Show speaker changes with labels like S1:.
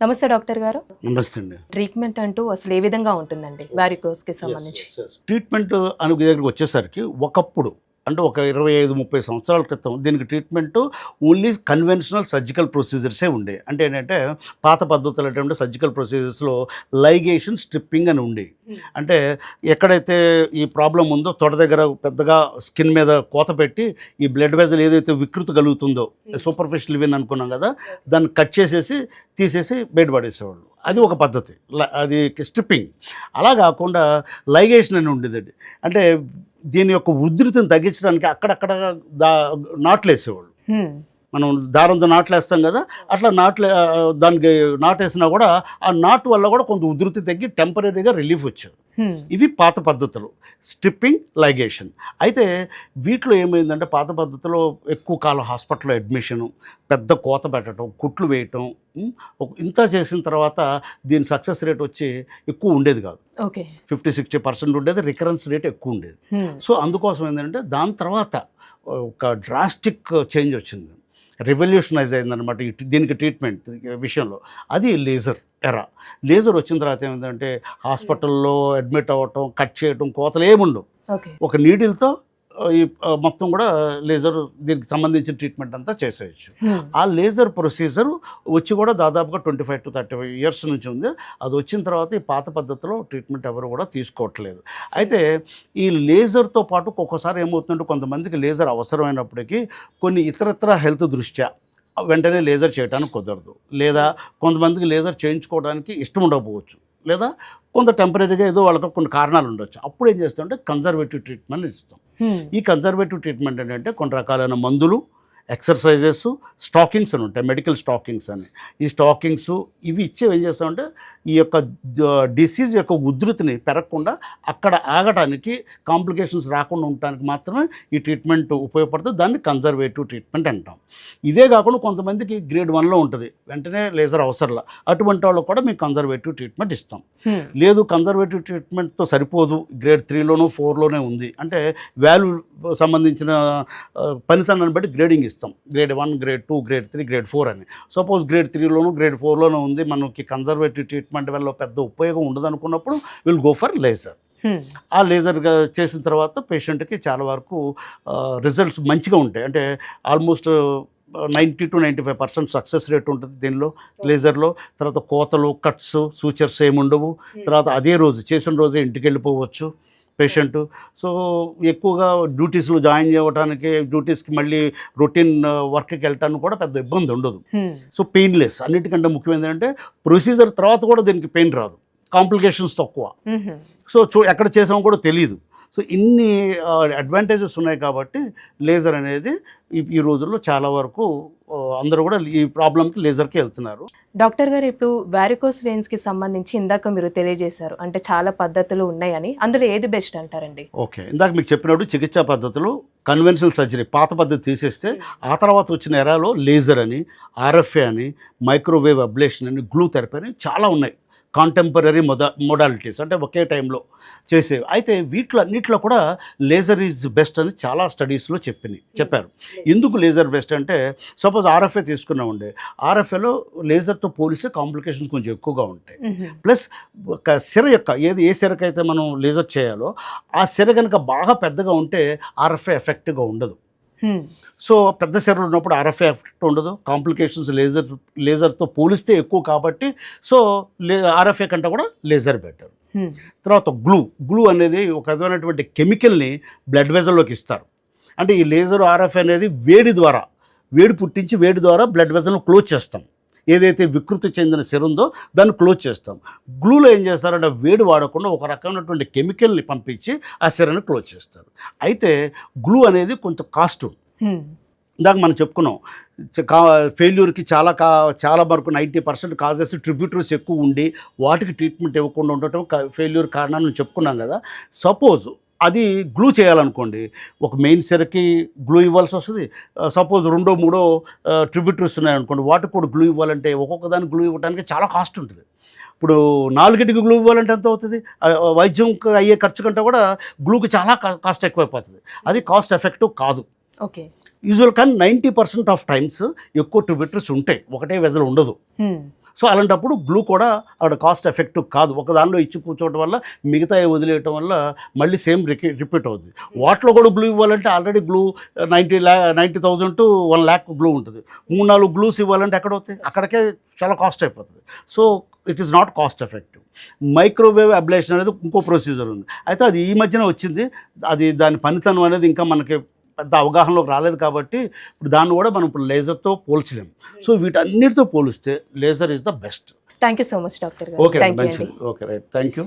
S1: నమస్తే డాక్టర్ గారు.
S2: నమస్తే అండి.
S1: ట్రీట్మెంట్ అంటూ అసలు ఏ విధంగా ఉంటుందండి వారికోస్కి సంబంధించి?
S2: ట్రీట్మెంట్ అను దగ్గరికి వచ్చేసరికి ఒకప్పుడు అంటే ఒక 25-30 సంవత్సరాల క్రితం దీనికి ట్రీట్మెంట్ ఓన్లీ కన్వెన్షనల్ సర్జికల్ ప్రొసీజర్సే ఉండే. అంటే ఏంటంటే పాత పద్ధతులు ఏంటంటే సర్జికల్ ప్రొసీజర్స్లో లైగేషన్, స్ట్రిప్పింగ్ అని ఉండే. అంటే ఎక్కడైతే ఈ ప్రాబ్లం ఉందో తొడ దగ్గర పెద్దగా స్కిన్ మీద కోత పెట్టి ఈ బ్లడ్ వెజల్ ఏదైతే వికృతి కలుగుతుందో సూపర్ఫిషియల్ వెయిన్ అనుకున్నాం కదా, దాన్ని కట్ చేసేసి తీసేసి బయట పడేసేవాళ్ళు. అది ఒక పద్ధతి, అది స్ట్రిప్పింగ్. అలా కాకుండా లైగేషన్ అని ఉండేదండి. అంటే దీని యొక్క ఉధృతిని తగ్గించడానికి అక్కడక్కడ నాట్లు వేసేవాళ్ళు. మనం దారంతో నాట్లు వేస్తాం కదా, అట్లా దానికి నాటేసినా కూడా ఆ నాటు వల్ల కూడా కొంత ఉధృతి తగ్గి టెంపరీగా రిలీఫ్ వచ్చేది. ఇవి పాత పద్ధతులు, స్ట్రిప్పింగ్, లైగేషన్. అయితే వీటిలో ఏమైందంటే పాత పద్ధతిలో ఎక్కువ కాలం హాస్పిటల్లో అడ్మిషను, పెద్ద కోత పెట్టడం, కుట్లు వేయటం, ఇంత చేసిన తర్వాత దీని సక్సెస్ రేట్ వచ్చి ఎక్కువ ఉండేది కాదు. 50-60% ఉండేది, రికరెన్స్ రేట్ ఎక్కువ ఉండేది. సో అందుకోసం ఏంటంటే దాని తర్వాత ఒక డ్రాస్టిక్ చేంజ్ వచ్చింది, రెవల్యూషనైజ్ అయిందనమాట దీనికి ట్రీట్మెంట్ విషయంలో. అది లేజర్ ఎరా. లేజర్ వచ్చిన తర్వాత ఏమిటంటే హాస్పిటల్లో అడ్మిట్ అవ్వటం, కట్ చేయటం, కోతలు ఏముండవు. ఒక నీడిల్తో ఈ మొత్తం కూడా లేజర్ దీనికి సంబంధించిన ట్రీట్మెంట్ అంతా చేసేయచ్చు. ఆ లేజర్ ప్రొసీజర్ వచ్చి కూడా దాదాపుగా 25-30 ఇయర్స్ నుంచి ఉంది. అది వచ్చిన తర్వాత ఈ పాత పద్ధతిలో ట్రీట్మెంట్ ఎవరు కూడా తీసుకోవట్లేదు. అయితే ఈ లేజర్తో పాటు ఒక్కొక్కసారి ఏమవుతుందంటే కొంతమందికి లేజర్ అవసరమైనప్పటికీ కొన్ని ఇతరత్ర హెల్త్ దృష్ట్యా వెంటనే లేజర్ చేయడానికి కుదరదు, లేదా కొంతమందికి లేజర్ చేయించుకోవడానికి ఇష్టం ఉండకపోవచ్చు, లేదా కొంత టెంపరీగా ఏదో వాళ్ళకి కొన్ని కారణాలు ఉండొచ్చు. అప్పుడు ఏం చేస్తామంటే కన్జర్వేటివ్ ట్రీట్మెంట్ ఇస్తాం. ఈ కన్జర్వేటివ్ ట్రీట్మెంట్ ఏంటంటే కొన్ని రకాలైన మందులు, ఎక్సర్సైజెస్, స్టాకింగ్స్ అని ఉంటాయి, మెడికల్ స్టాకింగ్స్ అని. ఈ స్టాకింగ్స్ ఇవి ఇచ్చేవి ఏం చేస్తామంటే ఈ యొక్క డిసీజ్ యొక్క ఉధృతిని పెరగకుండా అక్కడ ఆగటానికి, కాంప్లికేషన్స్ రాకుండా ఉండటానికి మాత్రమే ఈ ట్రీట్మెంట్ ఉపయోగపడుతుంది. దాన్ని కన్జర్వేటివ్ ట్రీట్మెంట్ అంటాం. ఇదే కాకుండా కొంతమందికి గ్రేడ్ 1లో ఉంటుంది, వెంటనే లేజర్ అవసరంలా, అటువంటి వాళ్ళకు కూడా మేము కన్జర్వేటివ్ ట్రీట్మెంట్ ఇస్తాం. లేదు కన్జర్వేటివ్ ట్రీట్మెంట్తో సరిపోదు, గ్రేడ్ 3లోనూ 4లోనే ఉంది అంటే వాల్యూ సంబంధించిన పనితనాన్ని బట్టి గ్రేడింగ్ ఇస్తాం. గ్రేడ్ 1, గ్రేడ్ 2, గ్రేడ్ 3, గ్రేడ్ 4 అని. సపోజ్ గ్రేడ్ 3లోనూ గ్రేడ్ 4లోనూ ఉంది, మనకి కన్జర్వేటివ్ ట్రీట్మెంట్ వల్ల పెద్ద ఉపయోగం ఉండదు అనుకున్నప్పుడు విల్ గో ఫర్ లేజర్. ఆ లేజర్ చేసిన తర్వాత పేషెంట్కి చాలా వరకు రిజల్ట్స్ మంచిగా ఉంటాయి. అంటే ఆల్మోస్ట్ 90-95% సక్సెస్ రేట్ ఉంటుంది దీనిలో, లేజర్లో. తర్వాత కోతలు, కట్స్, సూచర్స్ ఏముండవు. తర్వాత అదే రోజు చేసిన రోజే ఇంటికి వెళ్ళిపోవచ్చు పేషెంట్. సో ఎక్కువగా డ్యూటీస్లో జాయిన్ చేయడానికి, డ్యూటీస్కి మళ్ళీ రొటీన్ వర్క్కి వెళ్ళటానికి కూడా పెద్ద ఇబ్బంది ఉండదు. So painless. అన్నిటికంటే ముఖ్యం ఏంటంటే ప్రొసీజర్ తర్వాత కూడా దీనికి పెయిన్ రాదు, కాంప్లికేషన్స్ తక్కువ. సో ఎక్కడ చేసామో కూడా తెలియదు. సో ఇన్ని అడ్వాంటేజెస్ ఉన్నాయి కాబట్టి లేజర్ అనేది ఈ రోజుల్లో చాలా వరకు అందరూ కూడా ఈ ప్రాబ్లంకి లేజర్కి వెళ్తున్నారు.
S1: డాక్టర్ గారు, ఇప్పుడు వారికోస్ వెయిన్స్కి సంబంధించి ఇందాక మీరు తెలియజేశారు, అంటే చాలా పద్ధతులు ఉన్నాయని, అందులో ఏది బెస్ట్ అంటారండి?
S2: ఓకే, ఇందాక మీకు చెప్పినప్పుడు చికిత్సా పద్ధతులు కన్వెన్షనల్ సర్జరీ పాత పద్ధతి తీసేస్తే ఆ తర్వాత వచ్చిన ఎరాలో లేజర్ అని, ఆర్ఎఫ్ఏ అని, మైక్రోవేవ్ అబ్లేషన్ అని, గ్లూ థెరపీ అని చాలా ఉన్నాయి. కాంటెంపరీ మోడాలిటీస్ అంటే ఒకే టైంలో చేసేవి. అయితే వీటిలో అన్నింటిలో కూడా లేజర్ ఈజ్ బెస్ట్ అని చాలా స్టడీస్లో చెప్పారు. ఎందుకు లేజర్ బెస్ట్ అంటే సపోజ్ ఆర్ఎఫ్ఏ తీసుకున్నామండి, ఆర్ఎఫ్ఏలో లేజర్తో పోలిస్తే కాంప్లికేషన్స్ కొంచెం ఎక్కువగా ఉంటాయి. ప్లస్ ఒక సిర యొక్క ఏ సిరకైతే మనం లేజర్ చేయాలో ఆ సిర కనుక బాగా పెద్దగా ఉంటే ఆర్ఎఫ్ఏ ఎఫెక్టివ్గా ఉండదు. సో పెద్ద సిరలు ఉన్నప్పుడు ఆర్ఎఫ్ఏ ఎఫెక్ట్ ఉండదు, కాంప్లికేషన్స్ లేజర్తో పోలిస్తే ఎక్కువ కాబట్టి సో ఆర్ఎఫ్ఏ కంటే కూడా లేజర్ బెటర్. తర్వాత గ్లూ అనేది ఒక విధమైనటువంటి కెమికల్ని బ్లడ్ వెజల్లోకి ఇస్తారు. అంటే ఈ లేజర్, ఆర్ఎఫ్ఏ అనేది వేడి పుట్టించి వేడి ద్వారా బ్లడ్ వెజల్ను క్లోజ్ చేస్తాం. ఏదైతే వికృతి చెందిన సిర ఉందో దాన్ని క్లోజ్ చేస్తాం. గ్లూలో ఏం చేస్తారంటే వేడి వాడకుండా ఒక రకమైనటువంటి కెమికల్ని పంపించి ఆ సిరని క్లోజ్ చేస్తారు. అయితే గ్లూ అనేది కొంచెం కాస్ట్. ఇందాక మనం చెప్పుకున్నాం ఫెయిల్యూర్కి చాలా వరకు 90% కాజెస్ ట్రిబ్యూటరీస్ ఎక్కువ ఉండి వాటికి ట్రీట్మెంట్ ఇవ్వకుండా ఉండటం ఫెయిల్యూర్ కారణాలను చెప్పుకున్నాం కదా. సపోజ్ అది గ్లూ చేయాలనుకోండి, ఒక మెయిన్ సిరకి గ్లూ ఇవ్వాల్సి వస్తుంది. సపోజ్ 2-3 ట్రిబ్యూటరీస్ ఉన్నాయనుకోండి, వాటికి కూడా గ్లూ ఇవ్వాలంటే ఒక్కొక్క దానికి గ్లూ ఇవ్వడానికి చాలా కాస్ట్ ఉంటుంది. ఇప్పుడు 4కి గ్లూ ఇవ్వాలంటే ఎంత అవుతుంది? వైద్యంకి అయ్యే ఖర్చు కంటే కూడా గ్లూకి చాలా కాస్ట్ ఎక్కువైపోతుంది. అది కాస్ట్ ఎఫెక్టివ్ కాదు.
S1: ఓకే.
S2: యూజువల్ కానీ 90% ఆఫ్ టైమ్స్ ఎక్కువ ట్రిబ్యూటరీస్ ఉంటాయి, ఒకటే వెజల్ ఉండదు. సో అలాంటప్పుడు గ్లూ కూడా అక్కడ కాస్ట్ ఎఫెక్టివ్ కాదు. ఒక దానిలో ఇచ్చి కూర్చోవడం వల్ల మిగతా వదిలేయటం వల్ల మళ్ళీ సేమ్ రిపీట్ అవుతుంది. వాటిలో కూడా గ్లూ ఇవ్వాలంటే already glue 90,000 to 1 lakh glue ఉంటుంది. 3-4 గ్లూస్ ఇవ్వాలంటే ఎక్కడ అవుతాయి, అక్కడికే చాలా కాస్ట్ అయిపోతుంది. So it is not cost effective. Microwave ablation అనేది ఇంకో ప్రొసీజర్ ఉంది. అయితే అది ఈ మధ్యన వచ్చింది. అది దాని పనితనం అనేది ఇంకా మనకి పెద్ద అవగాహనలోకి రాలేదు కాబట్టి ఇప్పుడు దాన్ని కూడా మనం ఇప్పుడు లేజర్తో పోల్చలేము. సో వీటన్నిటితో పోలిస్తే laser is the best.
S1: Thank you so much doctor గారు.
S2: ఓకే,
S1: థ్యాంక్ యూ
S2: మంచిది.
S1: అండి.
S2: Okay, right, thank you.